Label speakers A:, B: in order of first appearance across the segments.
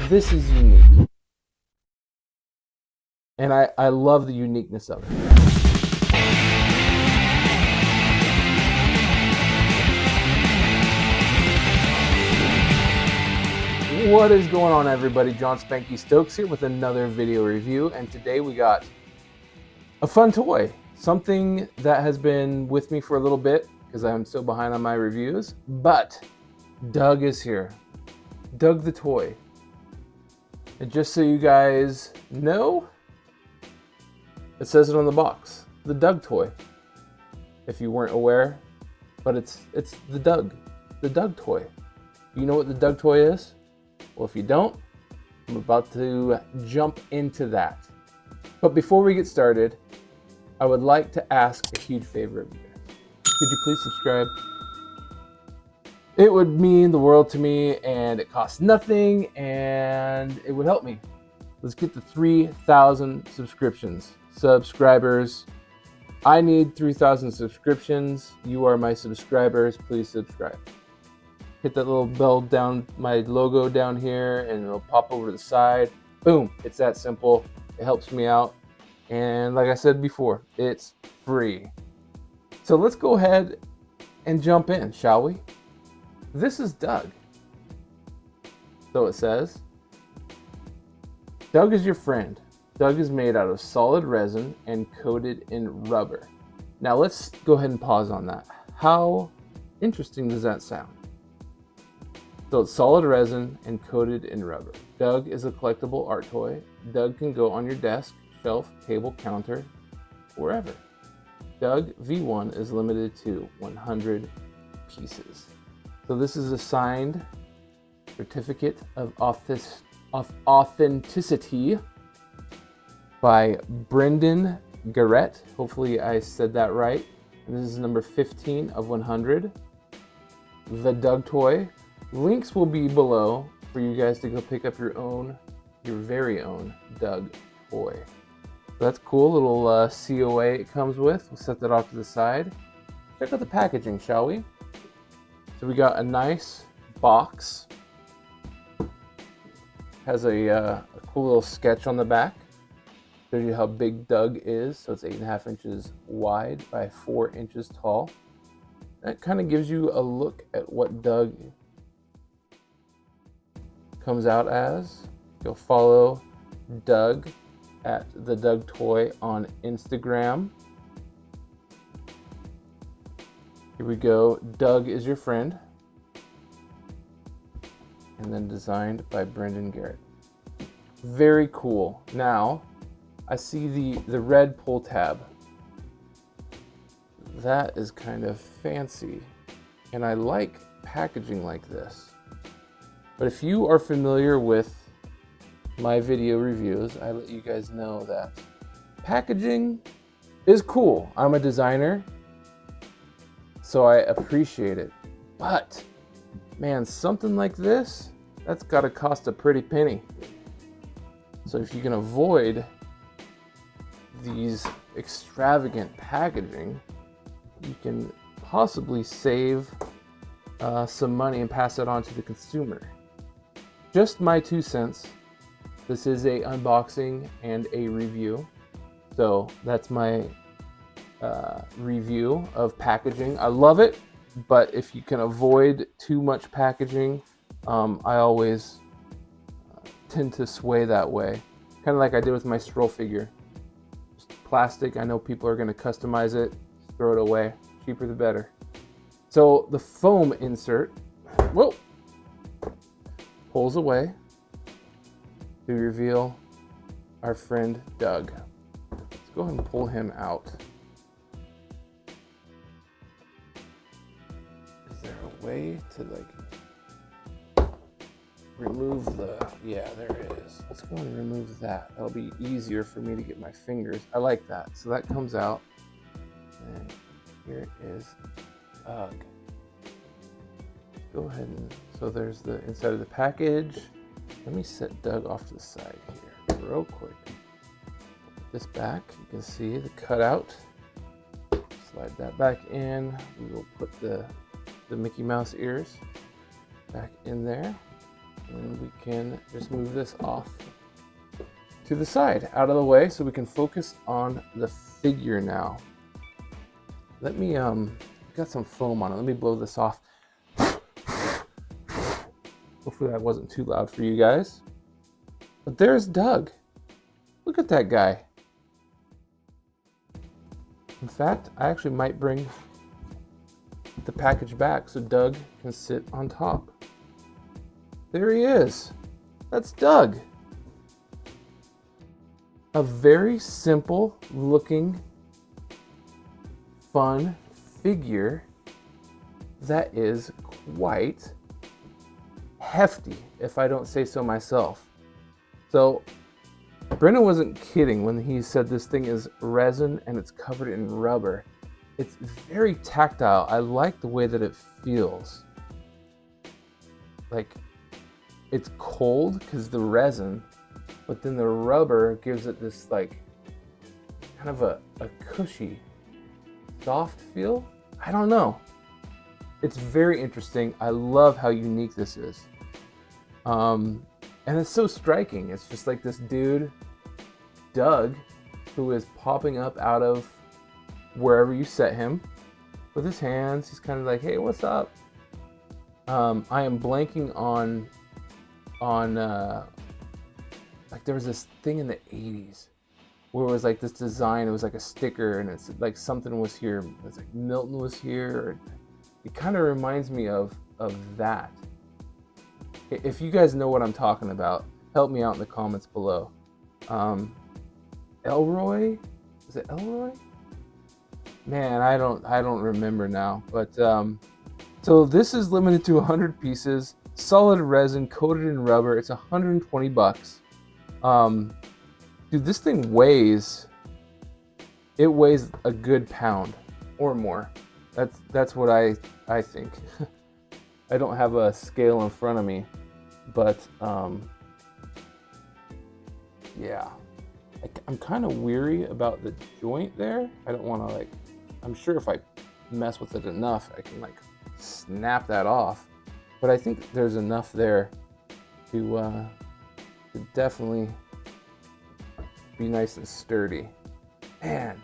A: This is unique. And I love the uniqueness of it. What is going on, everybody? John Spanky Stokes here with another video review, and today we got a fun toy, something that has been with me for a little bit because I'm still behind on my reviews, but Doug is here. Doug the toy. And just so you guys know, it says it on the box, the Doug toy. If you weren't aware, but it's the Doug toy. You know what the Doug toy is? Well, if you don't, I'm about to jump into that. But before we get started, I would like to ask a huge favor of you guys. Could you please subscribe? It would mean the world to me, and it costs nothing, and it would help me. Let's get to 3,000 subscribers. I need 3,000 subscriptions. You are my subscribers. Please subscribe. Hit that little bell down, my logo down here, and it'll pop over to the side. Boom, it's that simple. It helps me out. And like I said before, it's free. So let's go ahead and jump in, shall we? This is Doug. So it says, Doug is your friend. Doug is made out of solid resin and coated in rubber. Now let's go ahead and pause on that. How interesting does that sound? So it's solid resin and coated in rubber. Doug is a collectible art toy. Doug can go on your desk, shelf, table, counter, wherever. Doug V1 is limited to 100 pieces. So this is a signed certificate of authenticity by Brendan Garrett. Hopefully I said that right. And this is number 15 of 100. The Doug toy. Links will be below for you guys to go pick up your very own Doug toy. So that's cool, little COA it comes with. We'll set that off to the side. Check out the packaging, shall we? So we got a nice box. Has a cool little sketch on the back. Shows you how big Doug is. So it's 8.5 inches wide by 4 inches tall. That kind of gives you a look at what Doug comes out as. You'll follow Doug at the Doug Toy on Instagram. Here we go. Doug is your friend. And then designed by Brendan Garrett. Very cool. Now, I see the red pull tab. That is kind of fancy. And I like packaging like this. But if you are familiar with my video reviews, I let you guys know that packaging is cool. I'm a designer, so I appreciate it. But, man, something like this, that's gotta cost a pretty penny. So if you can avoid these extravagant packaging, you can possibly save some money and pass it on to the consumer. Just my 2 cents. This is a unboxing and a review. So that's my review of packaging. I love it, but if you can avoid too much packaging, I always tend to sway that way. Kind of like I did with my stroll figure. Just plastic, I know people are gonna customize it, throw it away. Cheaper the better. So the foam insert, whoa, pulls away to reveal our friend Doug. Let's go ahead and pull him out. Is there a way to remove yeah, there it is. Let's go ahead and remove that. That'll be easier for me to get my fingers. I like that. So that comes out. And here is Doug. Go ahead and, so there's the inside of the package. Let me set Doug off to the side here real quick. Put this back, you can see the cutout. Slide that back in. We will put the Mickey Mouse ears back in there. And we can just move this off to the side, out of the way, so we can focus on the figure now. Let me, got some foam on it. Let me blow this off. Hopefully that wasn't too loud for you guys. But there's Doug. Look at that guy. In fact, I actually might bring the package back so Doug can sit on top. There he is. That's Doug. A very simple looking, fun figure that is quite hefty, if I don't say so myself. So Brennan wasn't kidding when he said this thing is resin and it's covered in rubber. It's very tactile. I like the way that it feels. Like, it's cold because the resin, but then the rubber gives it this like kind of a cushy, soft feel. I don't know. It's very interesting. I love how unique this is. And it's so striking. It's just like this dude, Doug, who is popping up out of wherever you set him with his hands. He's kind of like, hey, what's up? I am blanking on like there was this thing in the 80s where it was like this design. It was like a sticker, and it's like something was here. It's like Milton was here. It kind of reminds me of that. If you guys know what I'm talking about, help me out in the comments below. Elroy? Is it Elroy? Man, I don't remember now. But so this is limited to 100 pieces, solid resin coated in rubber. It's $120. Dude, this thing weighs a good pound or more. That's what I think. I don't have a scale in front of me, but yeah, I'm kind of weary about the joint there. I don't want to like, I'm sure if I mess with it enough, I can like snap that off, but I think there's enough there to definitely be nice and sturdy. Man,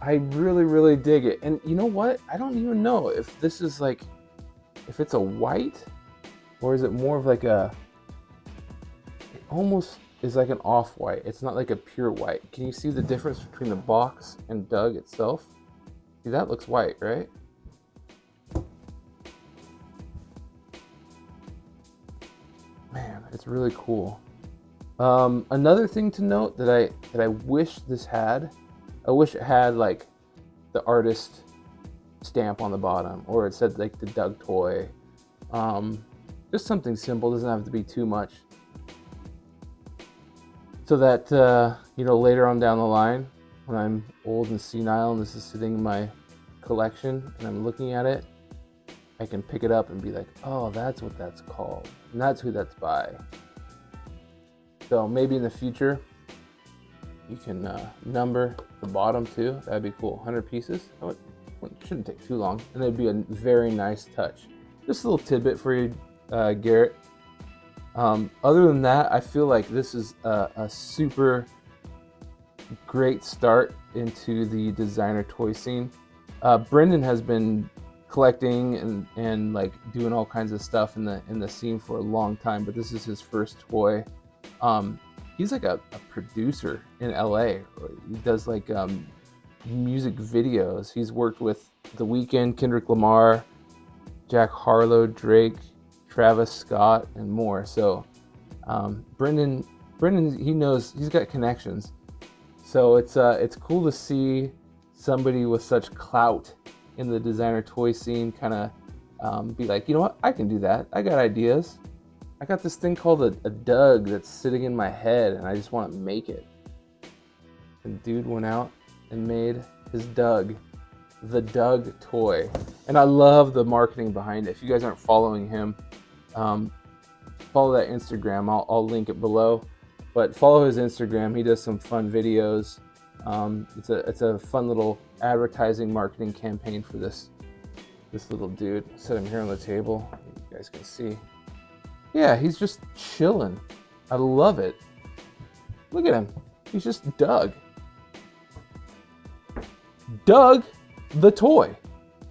A: I really dig it. And you know what? I don't even know if this is like, if it's a white, or is it more of like it almost is like an off-white. It's not like a pure white. Can you see the difference between the box and Doug itself? See, that looks white, right? Man, it's really cool. Another thing to note that I wish this had, I wish it had like the artist stamp on the bottom, or it said like the Doug toy. Just something simple, doesn't have to be too much, so that you know, later on down the line when I'm old and senile and this is sitting in my collection and I'm looking at it, I can pick it up and be like, oh, that's what that's called, and that's who that's by. So maybe in the future you can number the bottom too. That'd be cool. 100 pieces. Oh, it shouldn't take too long, and it'd be a very nice touch. Just a little tidbit for you, Garrett. Other than that, I feel like this is a super great start into the designer toy scene. Brendan has been collecting and like doing all kinds of stuff in the scene for a long time, but this is his first toy. He's like a producer in LA. He does like music videos. He's worked with The Weeknd, Kendrick Lamar, Jack Harlow, Drake, Travis Scott, and more. So Brendan, he knows, he's got connections. So it's cool to see somebody with such clout in the designer toy scene kind of be like, you know what, I can do that. I got ideas. I got this thing called a Doug that's sitting in my head, and I just want to make it. And dude went out and made his Doug, the Doug toy. And I love the marketing behind it. If you guys aren't following him, follow that Instagram. I'll link it below. But follow his Instagram. He does some fun videos. It's a fun little advertising marketing campaign for this little dude. Set him here on the table. You guys can see. Yeah, he's just chilling. I love it. Look at him. He's just Doug. Doug, the toy.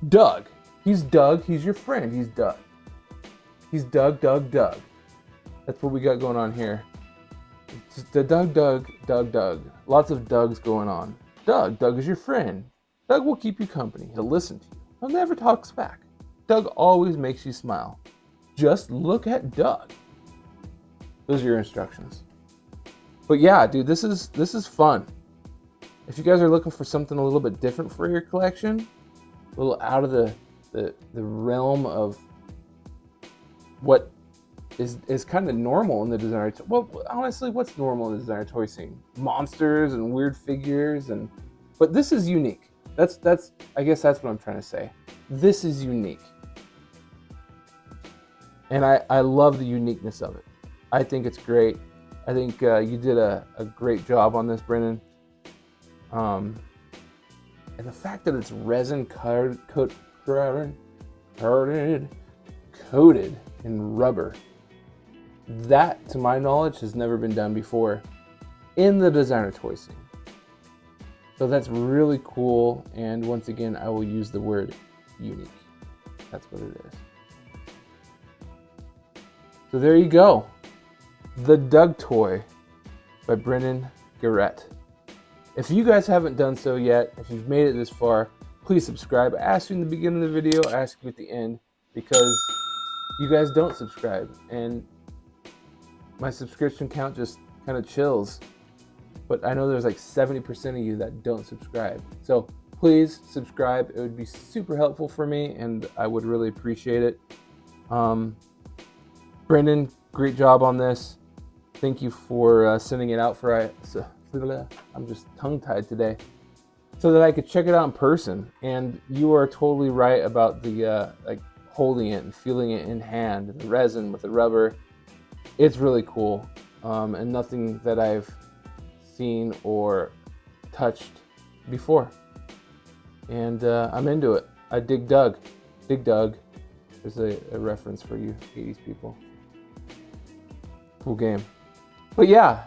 A: Doug. He's Doug. He's your friend. He's Doug. He's Doug, Doug, Doug. That's what we got going on here. It's the Doug, Doug, Doug, Doug. Lots of Dougs going on. Doug is your friend. Doug will keep you company. He'll listen to you. He'll never talk back. Doug always makes you smile. Just look at Doug. Those are your instructions. But yeah, dude, this is fun. If you guys are looking for something a little bit different for your collection, a little out of the realm of what is kind of normal in the designer. Well, honestly, what's normal in the designer toy scene? Monsters and weird figures, but this is unique. That's I guess that's what I'm trying to say. This is unique, and I love the uniqueness of it. I think it's great. I think you did a great job on this, Brennan. And the fact that it's resin coated in rubber, that, to my knowledge, has never been done before in the designer toy scene. So that's really cool. And once again, I will use the word unique. That's what it is. So there you go. The Doug toy by Brennan Garrett. If you guys haven't done so yet, if you've made it this far, please subscribe. I asked you in the beginning of the video, I asked you at the end, because you guys don't subscribe, and my subscription count just kind of chills. But I know there's like 70% of you that don't subscribe. So please subscribe. It would be super helpful for me, and I would really appreciate it. Brendan, great job on this. Thank you for sending it out for I'm just tongue-tied today, so that I could check it out in person. And you are totally right about the like holding it and feeling it in hand, the resin with the rubber. It's really cool, and nothing that I've seen or touched before. And I'm into it. I dig Doug. Dig Doug. There's a reference for you 80s people. Cool game. But yeah,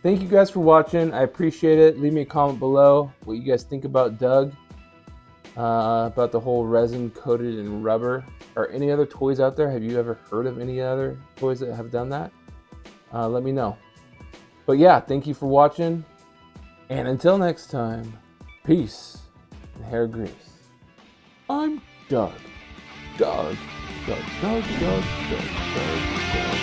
A: thank you guys for watching. I appreciate it. Leave me a comment below what you guys think about Doug, about the whole resin coated in rubber. Are any other toys out there? Have you ever heard of any other toys that have done that? Let me know. But yeah, thank you for watching. And until next time, peace and hair grease. I'm Doug. Doug. Doug. Doug. Doug. Doug. Doug. Doug.